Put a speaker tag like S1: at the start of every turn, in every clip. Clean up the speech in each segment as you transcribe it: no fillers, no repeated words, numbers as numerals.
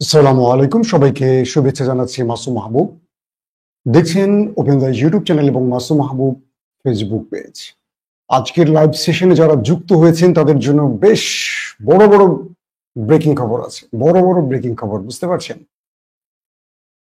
S1: আসসালামু আলাইকুম, সবাইকে শুভেচ্ছা জানাচ্ছি। মাসুম মাহবুব দেখছেন ওপেন দ্য ইউটিউব চ্যানেল এবং মাসুম মাহবুব ফেসবুক পেজ। আজকের লাইভ সেশনে যারা যুক্ত হয়েছেন তাদের জন্য বেশ বড় বড় ব্রেকিং খবর আছে। বড় বড় ব্রেকিং খবর, বুঝতে পারছেন?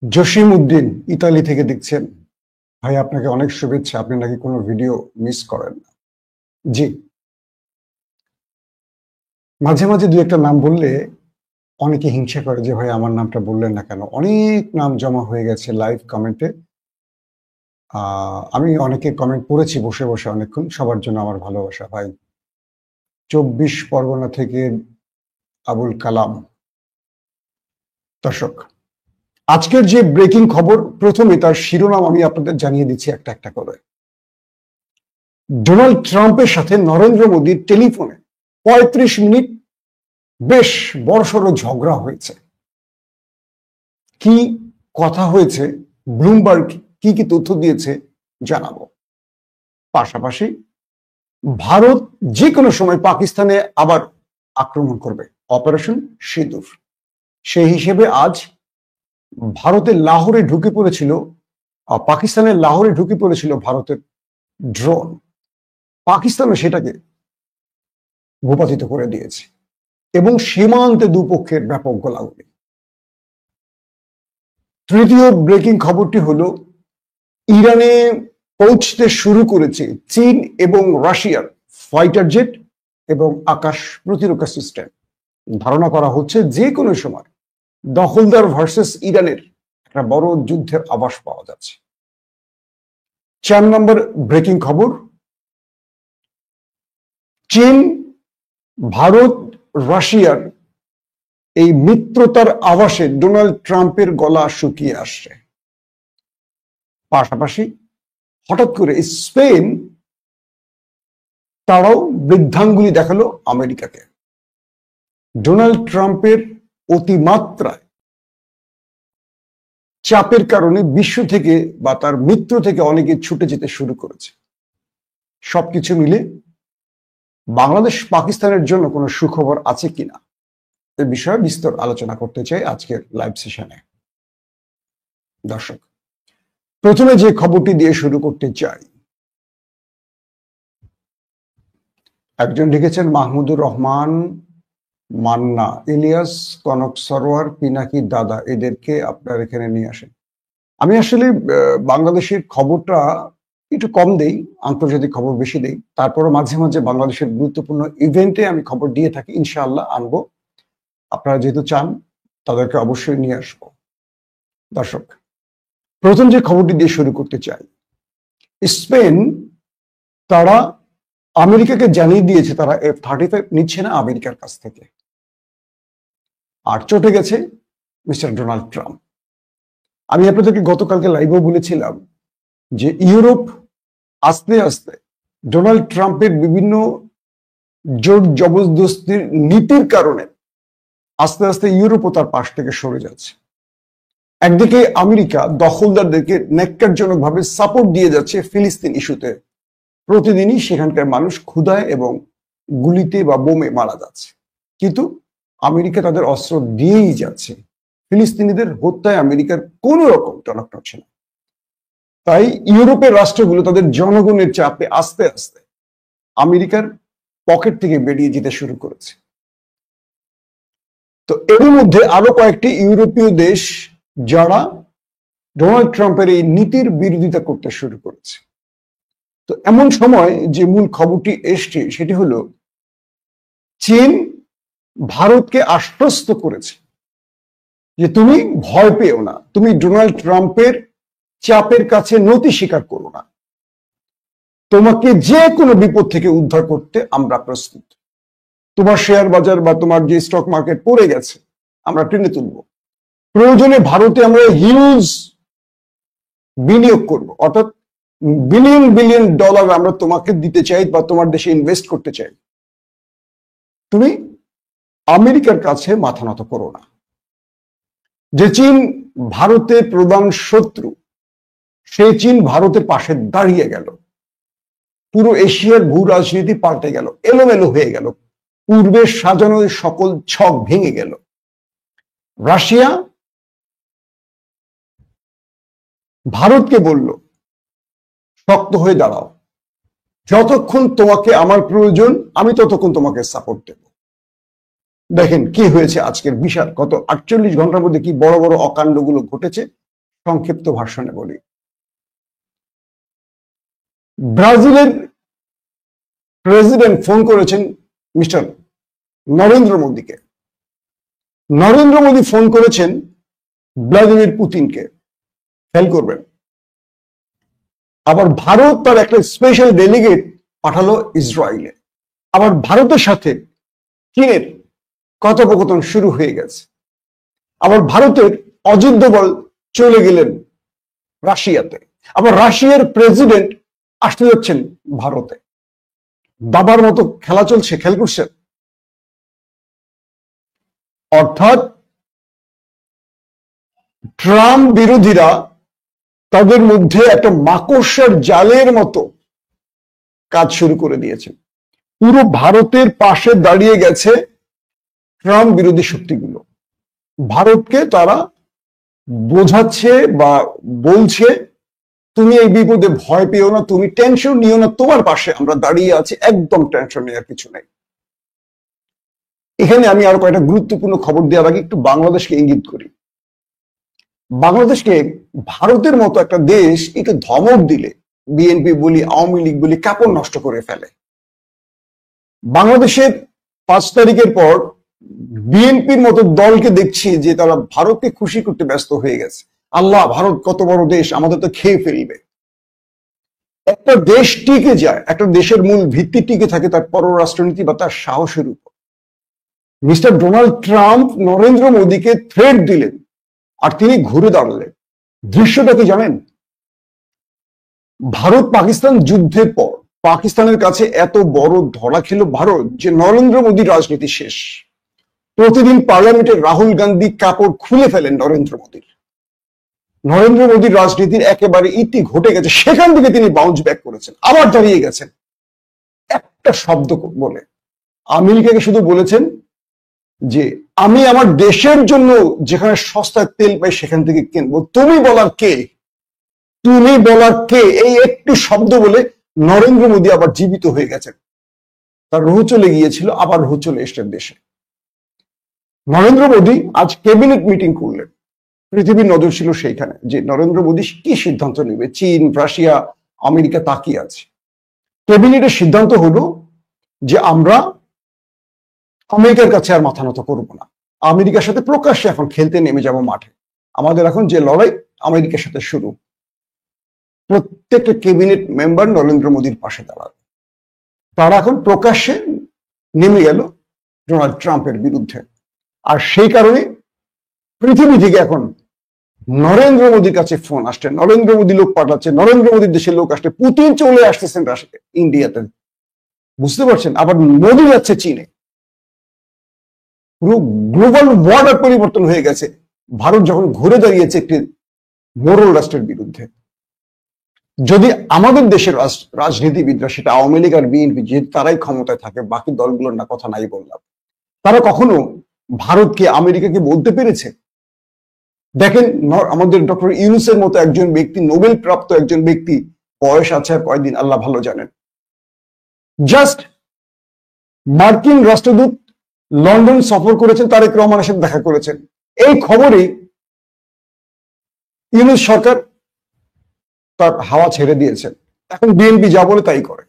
S1: জসিম উদ্দিন ইতালি থেকে দেখছেন। ভাই, আপনাকে অনেক শুভেচ্ছা। আপনি নাকি কোনো ভিডিও মিস করেন না। জি, মাঝে মাঝে দু একটা নাম বললে অনেকে হিংসা করে যে ভাই আমার নামটা বললেন না কেন। অনেক নাম জমা হয়ে গেছে লাইভ কমেন্টে। আমি অনেকে কমেন্ট পড়েছি বসে বসে অনেকক্ষণ। সবার জন্য আমার ভালোবাসা ভাই। 24 পরগনা থেকে আবুল কালাম। দর্শক, আজকের যে ব্রেকিং খবর, প্রথমে তার শিরোনাম আমি আপনাদের জানিয়ে দিচ্ছি একটা একটা করে। ডোনাল্ড ট্রাম্পের সাথে নরেন্দ্র মোদীর টেলিফোনে 35 মিনিট বেশ বড়সড় ঝগড়া হয়েছে। কি কথা হয়েছে, ব্লুমবার্গ কি কি তথ্য দিয়েছে জানাবো। পাশাপাশি ভারত যে কোনো সময় পাকিস্তানে আবার আক্রমণ করবে, অপারেশন সিঁদুর। সেই হিসেবে আজ ভারতের লাহোরে ঢুকে পড়েছিল, পাকিস্তানের লাহোরে ঢুকে পড়েছিল ভারতের ড্রোন। পাকিস্তানও সেটাকে ভূপাতিত করে দিয়েছে এবং সীমান্তে দুপক্ষের ব্যাপক গোলাগুলি। তৃতীয় ব্রেকিং খবরটি হলো, ইরানে পৌঁছতে শুরু করেছে চীন এবং রাশিয়ার ফাইটার জেট এবং আকাশ প্রতিরক্ষা সিস্টেম। ধারণা করা হচ্ছে যে কোনো সময় দখলদার ভার্সেস ইরানের একটা বড় যুদ্ধের আভাস পাওয়া যাচ্ছে। 4 নম্বর ব্রেকিং খবর, চীন ভারত রাশিয়ার এই মিত্রতার আভাসে ডোনাল্ড ট্রাম্পের গলা শুকিয়ে আসছে। পাশাপাশি হঠাৎ করে স্পেন তারাও বৃদ্ধাঙ্গুলি দেখালো আমেরিকাকে। ডোনাল্ড ট্রাম্পের অতিমাত্রায় চাপের কারণে বিশ্ব থেকে বা তার মিত্র থেকে অনেকে ছুটে যেতে শুরু করেছে। সবকিছু মিলে বাংলাদেশ পাকিস্তানের জন্য কোনো সুখবর আছে কিনা এ বিষয়ে বিস্তর আলোচনা করতে চাই আজকের লাইভ সেশনে। দর্শক, প্রথমে যে খবরটি দিয়ে শুরু করতে চাই, একজন লিখেছেন মাহমুদুর রহমান মান্না, ইলিয়াস, কনক সরোয়ার, পিনাকি দাদা, এদেরকে আপনার এখানে নিয়ে আসেন। আমি আসলে বাংলাদেশের খবরটা একটু কম দেই, আন্তর্জাতিক খবর বেশি দেই। তারপরও মাঝে মাঝে বাংলাদেশের গুরুত্বপূর্ণ ইভেন্টে আমি খবর দিয়ে থাকি। ইনশাআল্লাহ আনবো, আপনারা যেহেতু চান তাদেরকে অবশ্যই নিয়ে আসবো। দর্শক, প্রথম যে খবরটি দিয়ে শুরু করতে চাই, স্পেন তারা আমেরিকাকে জানিয়ে দিয়েছে তারা F-35 নিচ্ছে না আমেরিকার কাছ থেকে। আর চটে গেছে মিস্টার ডোনাল্ড ট্রাম্প। আমি আপনাদেরকে গতকালকে লাইভেও বলেছিলাম যে ইউরোপ আস্তে আস্তে ডোনাল্ড ট্রাম্পের বিভিন্ন জোর জবরদস্তির নীতির কারণে আস্তে আস্তে ইউরোপও তার পাশ থেকে সরে যাচ্ছে। একদিকে আমেরিকা দখলদারদেরকে ন্যাক্কারজনকভাবে সাপোর্ট দিয়ে যাচ্ছে ফিলিস্তিন ইস্যুতে। প্রতিদিনই সেখানকার মানুষ ক্ষুধায় এবং গুলিতে বা বোমে মারা যাচ্ছে, কিন্তু আমেরিকা তাদের অস্ত্র দিয়েই যাচ্ছে। ফিলিস্তিনিদের হত্যায় আমেরিকার কোনো রকম টনক নড়ছে না। তাই ইউরোপের রাষ্ট্রগুলো তাদের জনগণের চাপে আস্তে আস্তে আমেরিকার পকেট থেকে বেরিয়ে যেতে শুরু করেছে। তো এর মধ্যে আরো কয়েকটি ইউরোপীয় দেশ যারা ডোনাল্ড ট্রাম্পের এই নীতির বিরোধিতা করতে শুরু করেছে। তো এমন সময় যে মূল খবরটি এসছে সেটি হলো, চীন ভারতকে আশ্বস্ত করেছে যে তুমি ভয় পেও না, তুমি ডোনাল্ড ট্রাম্পের চাপের কাছে নতি স্বীকার করো না, তোমাকে যে কোনো বিপদ থেকে উদ্ধার করতে আমরা প্রস্তুত। তোমার শেয়ার বাজার বা তোমার যে স্টক মার্কেট পড়ে গেছে আমরা টেনে তুলব, প্রয়োজনে ভারতে আমরা হিউজ বিনিয়োগ করব, অর্থাৎ বিলিয়ন বিলিয়ন ডলার আমরা তোমাকে দিতে চাই বা তোমার দেশে ইনভেস্ট করতে চাই। তুমি আমেরিকার কাছে মাথা নত করো না। যে চীন ভারতের প্রধান শত্রু, সেই চীন ভারতের পাশে দাঁড়িয়ে গেল। পুরো এশিয়ার ভূ রাজনীতি পাল্টে গেল, এলোমেলো হয়ে গেল, পূর্বে সাজানো সকল ছক ভেঙে গেল। রাশিয়া ভারতকে বলল শক্ত হয়ে দাঁড়াও, যতক্ষণ তোমাকে আমার প্রয়োজন আমি ততক্ষণ তোমাকে সাপোর্ট দেব। দেখেন কি হয়েছে আজকের বিশাল গত 48 ঘন্টার মধ্যে কি বড় বড় অকাণ্ডগুলো ঘটেছে, সংক্ষিপ্ত ভাষণে বলি। ব্রাজিলের প্রেসিডেন্ট ফোন করেছেন মিস্টার নরেন্দ্র মোদীকে, নরেন্দ্র মোদী ফোন করেছেন ভ্লাদিমির পুতিনকে, খেয়াল করবেন। আবার ভারত তার একটা স্পেশাল ডেলিগেট পাঠালো ইসরায়েলে। আবার ভারতের সাথে চীনের কথোপকথন শুরু হয়ে গেছে। আবার ভারতের অজিত দোভাল চলে গেলেন রাশিয়াতে। আবার রাশিয়ার প্রেসিডেন্ট আসতে যাচ্ছেন ভারতে। বাবার মতো খেলা চলছে, খেয়াল করছেন? অর্থাৎ ট্রাম্প বিরোধীরা তাদের মধ্যে একটা মাকড়সার জালের মতো কাজ শুরু করে দিয়েছে। পুরো ভারতের পাশে দাঁড়িয়ে গেছে ট্রাম্প বিরোধী শক্তিগুলো। ভারতকে তারা বোঝাচ্ছে বা বলছে তুমি এই বিপদে ভয় পেও না, তুমি টেনশন নিও না, তোমার পাশে আমরা দাঁড়িয়ে আছি, একদম টেনশন নেওয়ার কিছু নেই। এখানে আমি আরো কয়েকটা গুরুত্বপূর্ণ খবর দেওয়ার আগে একটু বাংলাদেশকে ইঙ্গিত করি। বাংলাদেশকে ভারতের মতো একটা দেশ একটু ধমক দিলে বিএনপি বলি, আওয়ামী লীগ বলি, কাপড় নষ্ট করে ফেলে। বাংলাদেশের 5 তারিখের পর বিএনপির মতো দলকে দেখছি যে তারা ভারতকে খুশি করতে ব্যস্ত হয়ে গেছে। আল্লাহ, ভারত কত বড় দেশ, আমাদের তো খেয়ে ফেলবে। একটা দেশ টিকে যায়, একটা দেশের মূল ভিত্তি টিকে থাকে তার পররাষ্ট্রনীতি বা তার সাহসের উপর। মিস্টার ডোনাল্ড ট্রাম্প নরেন্দ্র মোদীকে থ্রেট দিলেন আর তিনি ঘুরে দাঁড়ালেন। দৃশ্যটা কি জানেন? ভারত পাকিস্তান যুদ্ধের পর পাকিস্তানের কাছে এত বড় ধরা খেল ভারত যে নরেন্দ্র মোদীর রাজনীতি শেষ। প্রতিদিন পার্লামেন্টে রাহুল গান্ধী কাপড় খুলে ফেলেন নরেন্দ্র মোদীর। নরেন্দ্র মোদীর রাজনীতির একেবারে ইতি ঘটে গেছে। সেখান থেকে তিনি বাউন্স ব্যাক করেছেন, আবার দাঁড়িয়ে গেছেন একটা শব্দ বলে। আমেরিকাকে শুধু বলেছেন যে আমি আমার দেশের জন্য যেখানে সস্তায় তেল পাই সেখান থেকে কিনবো। তুমি বলার কে? তুমি বলার কে? এই একটু শব্দ বলে নরেন্দ্র মোদী আবার জীবিত হয়ে গেছেন। তার রুহ চলে গিয়েছিল, আবার রুহ চলে এসছেন দেশে। নরেন্দ্র মোদী আজ ক্যাবিনেট মিটিং করলেন। পৃথিবীর নজর ছিল সেইখানে যে নরেন্দ্র মোদী কি সিদ্ধান্ত নেবে। চীন, রাশিয়া, আমেরিকা তাকিয়ে আছে। ক্যাবিনেটের সিদ্ধান্ত হলো যে আমরা আমেরিকার কাছে আর মাথা নত করবো না, আমেরিকার সাথে প্রকাশ্যে এখন খেলতে নেমে যাব মাঠে। আমাদের এখন যে লড়াই আমেরিকার সাথে শুরু। প্রত্যেকটা ক্যাবিনেট মেম্বার নরেন্দ্র মোদীর পাশে দাঁড়াবে। তারা এখন প্রকাশ্যে নেমে গেল ডোনাল্ড ট্রাম্পের বিরুদ্ধে। আর সেই কারণে পৃথিবী থেকে এখন নরেন্দ্র মোদীর কাছে ফোন আসছে, নরেন্দ্র মোদী লোক পাঠাচ্ছে, নরেন্দ্র মোদীর দেশের লোক আসছে, পুতিন চলে আসতেছেন ইন্ডিয়াতে, বুঝতে পারছেন? আবার মোদী যাচ্ছে চীনে। পুরো গ্লোবাল ওয়ার্ডার পরিবর্তন হয়ে গেছে ভারত যখন ঘুরে দাঁড়িয়েছে একটি মোড়ল রাষ্ট্রের বিরুদ্ধে। যদি আমাদের দেশের রাজনীতিবিদরা, সেটা আওয়ামী লীগ আর বিএনপি, যে তারাই ক্ষমতায় থাকে, বাকি দলগুলোর না কথা নাই বললাম, তারা কখনো ভারতকে আমেরিকাকে বলতে পেরেছে? দেখেন আমাদের ডক্টর ইউনূসের মতো একজন ব্যক্তি, নোবেল প্রাপ্ত একজন ব্যক্তি, বয়স আছে আর কয়দিন আল্লাহ ভালো জানেন, জাস্ট মার্কিন রাষ্ট্রদূত লন্ডন সফর করেছেন, তারেক রহমানের সাথে দেখা করেছেন। এই খবরেই ইউনূস সরকার তার হাওয়া ছেড়ে দিয়েছেন। এখন বিএনপি যা বলে তাই করে।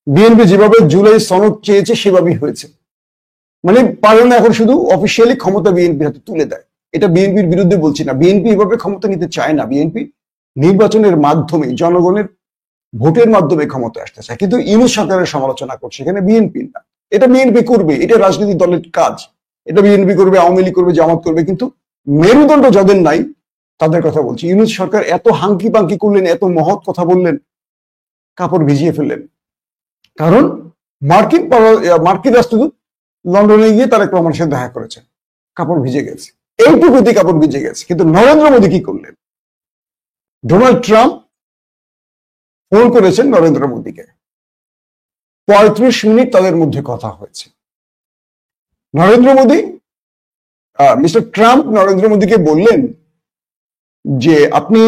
S1: বিএনপি যেভাবে জুলাই সনদ চেয়েছে সেভাবেই হয়েছে। মানে পারে না এখন শুধু অফিসিয়ালি ক্ষমতা বিএনপির হাতে তুলে দেয়। এটা বিএনপির বিরুদ্ধে বলছি না, বিএনপি এভাবে ক্ষমতা নিতে চায় না। বিএনপি নির্বাচনের মাধ্যমে, জনগণের ভোটের মাধ্যমে ক্ষমতা আসতে চায়। কিন্তু ইউনূস সরকারের সমালোচনা করছে, এখানে বিএনপি না। এটা বিএনপি করবে, এটা রাজনৈতিক দলের কাজ। এটা বিএনপি করবে, আওয়ামী লীগ করবে, জামাত করবে, কিন্তু মেরুদণ্ড যাদের নাই তাদের কথা বলছি। ইউনূস সরকার এত হাঙ্কি পাঙ্কি করলেন, এত মহৎ কথা বললেন, কাপড় ভিজিয়ে ফেললেন। কারণ মার্কিন রাষ্ট্রদূত লন্ডনে গিয়ে তারেক রহমানের সাথে দেখা করেছেন, কাপড় ভিজে গেছে। এইটুকুতে কাপড় ভিজে গেছে। কিন্তু নরেন্দ্র মোদী কি করলেন? ডোনাল্ড ট্রাম্প ফোন করেছেন নরেন্দ্র মোদীকে, 35 মিনিট তাদের মধ্যে কথা হয়েছে। নরেন্দ্র মোদী মিস্টার ট্রাম্প নরেন্দ্র মোদীকে বললেন যে আপনি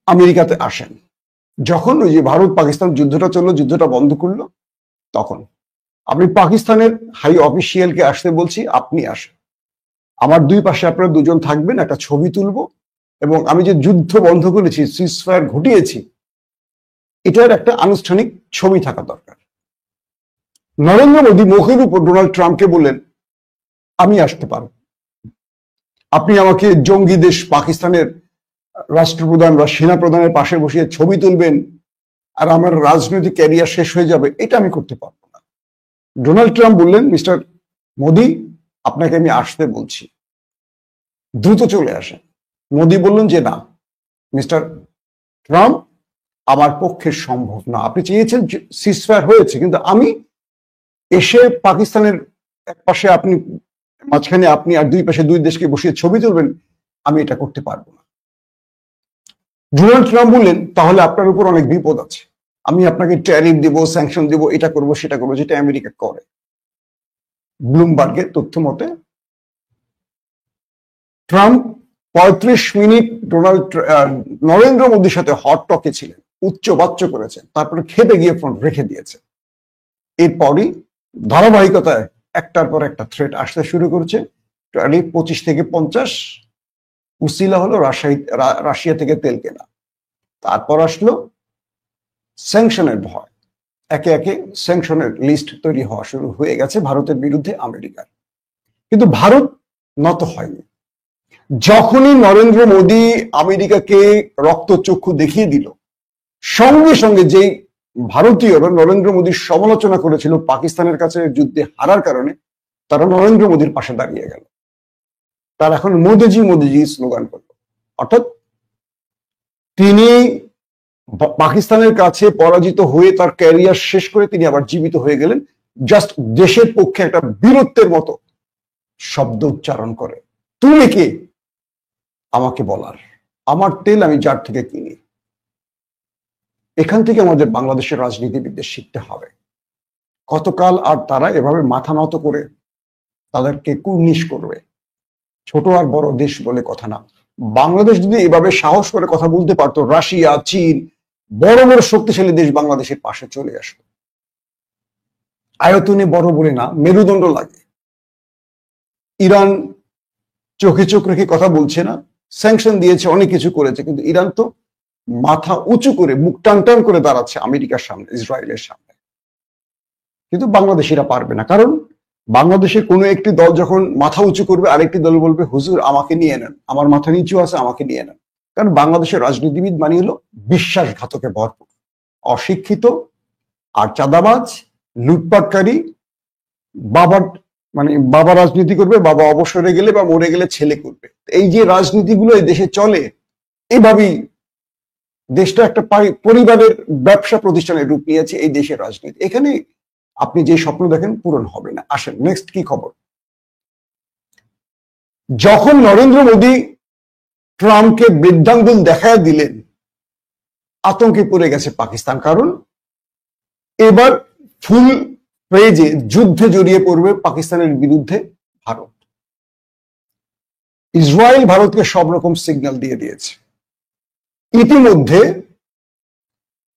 S1: আমেরিকাতে আসেন। যখন ওই যে ভারত পাকিস্তান যুদ্ধটা চললো, যুদ্ধটা বন্ধ করলো, তখন আমি পাকিস্তানের হাই অফিসিয়ালকে আসতে বলছি, আপনি আসেন, আমার দুই পাশে আপনারা দুজন থাকবেন, একটা ছবি তুলবো, এবং আমি যে যুদ্ধ বন্ধ করেছি, সিজফায়ার ঘটিয়েছি, এটার একটা আনুষ্ঠানিক ছবি থাকা দরকার। নরেন্দ্র মোদী মুখের উপর ডোনাল্ড ট্রাম্পকে বললেন, আমি আসতে পারব, আপনি আমাকে জঙ্গি দেশ পাকিস্তানের রাষ্ট্রপ্রধান বা সেনা প্রধানের পাশে বসিয়ে ছবি তুলবেন আর আমার রাজনৈতিক ক্যারিয়ার শেষ হয়ে যাবে, এটা আমি করতে পারবো না। ডোনাল্ড ট্রাম্প বললেন, মিস্টার মোদী, আপনাকে আমি আসতে বলছি, দ্রুত চলে আসেন। মোদী বললেন যে না মিস্টার ট্রাম্প, আমার পক্ষে সম্ভব না, আপনি চেয়েছেন সিজফায়ার হয়েছে, কিন্তু আমি এসে পাকিস্তানের এক পাশে আপনি, মাঝখানে আপনি, আর দুই পাশে দুই দেশকে বসিয়ে ছবি তুলবেন, আমি এটা করতে পারবো না। ডোনাল্ড ট্রাম্প বললেন, তাহলে আপনার উপর অনেক বিপদ আছে, আমি আপনাকে ট্যারিফ দিব, স্যাংশন দিব, এটা করব সেটা করবো, যেটা আমেরিকা করে। ব্লুমবার্গের তথ্য মতে ট্রাম্প 35 মিনিট নরেন্দ্র মোদীর সাথে হট টকে ছিলেন, উচ্চবাচ্য করেছেন, তারপরে খেতে গিয়ে ফোন রেখে দিয়েছে। এরপরই ধারাবাহিকতায় একটার পর একটা থ্রেট আসতে শুরু করেছে। 25 থেকে 50 উসিলা হলো রাশিয়া থেকে তেল কেনা। তারপর আসলো স্যাংশনের ভয়, একে একে স্যাংশনের লিস্ট তৈরি হওয়া শুরু হয়ে গেছে ভারতের বিরুদ্ধে আমেরিকার। কিন্তু ভারত নত হয়নি। যখনই নরেন্দ্র মোদী আমেরিকাকে রক্তচক্ষু দেখিয়ে দিল, সঙ্গে সঙ্গে যেই ভারতীয়রা নরেন্দ্র মোদীর সমালোচনা করেছিল পাকিস্তানের কাছে যুদ্ধে হারার কারণে, তারা নরেন্দ্র মোদীর পাশে দাঁড়িয়ে গেল। তার এখন মোদিজি মোদিজি স্লোগান করল, অর্থাৎ তিনি পাকিস্তানের কাছে পরাজিত হয়ে তার ক্যারিয়ার শেষ করে তিনি আবার জীবিত হয়ে গেলেন, জাস্ট দেশের পক্ষে একটা বীরত্বের মতো শব্দ উচ্চারণ করে। তুমি কে আমাকে বলার? আমার তেল আমি যার থেকে কিনি। এখান থেকে আমাদের বাংলাদেশের রাজনীতিবিদদের শিখতে হবে। কতকাল আর তারা এভাবে মাথা নত করে তাদেরকে কুর্নিশ করবে? ছোট আর বড় দেশ বলে কথা না। বাংলাদেশ যদি এভাবে সাহস করে কথা বলতে পারতো, রাশিয়া, চীন, বড় বড় শক্তিশালী দেশ বাংলাদেশের পাশে চলে আসতো। আয়তনে বড় বলে না, মেরুদণ্ড লাগে। ইরান চোখে চোখ রেখে কথা বলছে না, স্যাংশন দিয়েছে, অনেক কিছু করেছে, কিন্তু ইরান তো মাথা উঁচু করে মুখ টান টান করে দাঁড়াচ্ছে আমেরিকার সামনে, ইসরায়েলের সামনে। কিন্তু বাংলাদেশিরা পারবে না, কারণ বাংলাদেশের কোনো একটি দল যখন মাথা উঁচু করবে, আরেকটি দল বলবে হুজুর আমাকে নিয়ে নেন, আমার মাথা নিচু আছে, আমাকে নিয়ে নেন। কারণ বাংলাদেশের রাজনীতিবিদ মানে হলো বিশ্বাসঘাতকে ভরপুর, অশিক্ষিত আর চাঁদাবাজ, লুটপাটকারী। বাবা রাজনীতি করবে, বাবা অবসরে গেলে বা মরে গেলে ছেলে করবে। এই যে রাজনীতিগুলো এই দেশে চলে, এভাবেই দেশটা একটা পরিবারের ব্যবসা প্রতিষ্ঠানের রূপ নিয়েছে এই দেশের রাজনীতি। এখানে আপনি যে স্বপ্ন দেখেন পূরণ হবে না। আসেন নেক্সট কি খবর। যখন নরেন্দ্র মোদী ট্রাম্পকে বৃদ্ধাঙ্গুল দেখায় দিলেন, আতঙ্কে পড়ে গেছে পাকিস্তান, কারণ এবার ফুল পেজে যুদ্ধে জড়িয়ে পড়বে পাকিস্তানের বিরুদ্ধে ভারত। ইসরায়েল ভারতকে সব রকম সিগন্যাল দিয়ে দিয়েছে। ইতিমধ্যে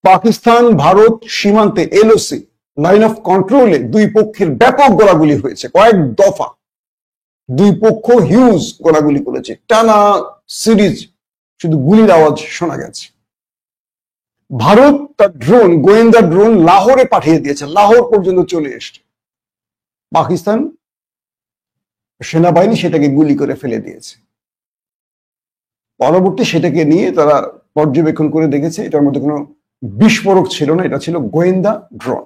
S1: পাকিস্তান ভারত সীমান্তে এলওসি, লাইন অফ কন্ট্রোলে দুই পক্ষের ব্যাপক গোলাগুলি হয়েছে, কয়েক দফা দুই পক্ষ হিউজ গোলাগুলি করেছে, টানা সিরিজ শুধু গুলির আওয়াজ শোনা গেছে। ভারত তার ড্রোন, গোয়েন্দা ড্রোন লাহোরে পাঠিয়ে দিয়েছে, লাহোর পর্যন্ত চলে এসছে। পাকিস্তান সেনাবাহিনী সেটাকে গুলি করে ফেলে দিয়েছে। পরবর্তী সেটাকে নিয়ে তারা পর্যবেক্ষণ করে দেখেছে এটার মধ্যে কোনো বিস্ফোরক ছিল না, এটা ছিল গোয়েন্দা ড্রোন।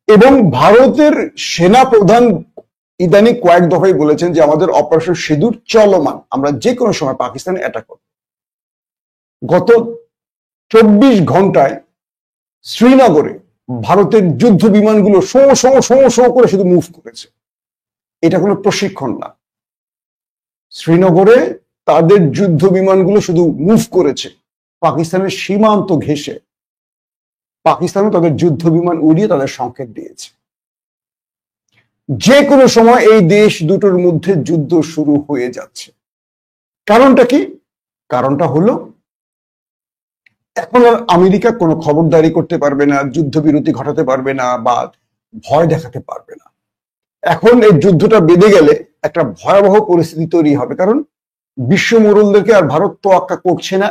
S1: এবং ভারতের সেনা প্রধান ইদানিং কয়েক দফাই বলেছেন যে আমাদের অপারেশন সিঁদুর চলমান, আমরা যে কোনো সময় পাকিস্তানে অ্যাটাক করব। গত 24 ঘন্টায় শ্রীনগরে ভারতের যুদ্ধ বিমানগুলো শো করে শুধু মুভ করেছে। এটা কোনো প্রশিক্ষণ না। শ্রীনগরে তাদের যুদ্ধ বিমানগুলো শুধু মুভ করেছে, পাকিস্তানের সীমান্ত ঘেঁষে। পাকিস্তানও তাদের যুদ্ধ বিমান উড়িয়ে তাদের সংকেত দিয়েছে। যে কোনো সময় এই দেশ দুটোর মধ্যে যুদ্ধ শুরু হয়ে যাচ্ছে। কারণটা কি? কারণটা হলো এখন আর আমেরিকা কোনো খবরদারি করতে পারবে না, যুদ্ধবিরতি ঘটাতে পারবে না বা ভয় দেখাতে পারবে না। এখন এই যুদ্ধটা বেঁধে গেলে একটা ভয়াবহ পরিস্থিতি তৈরি হবে, কারণ বিশ্ব মোড়লদেরকে আর ভারত তোয়াক্কা করছে না।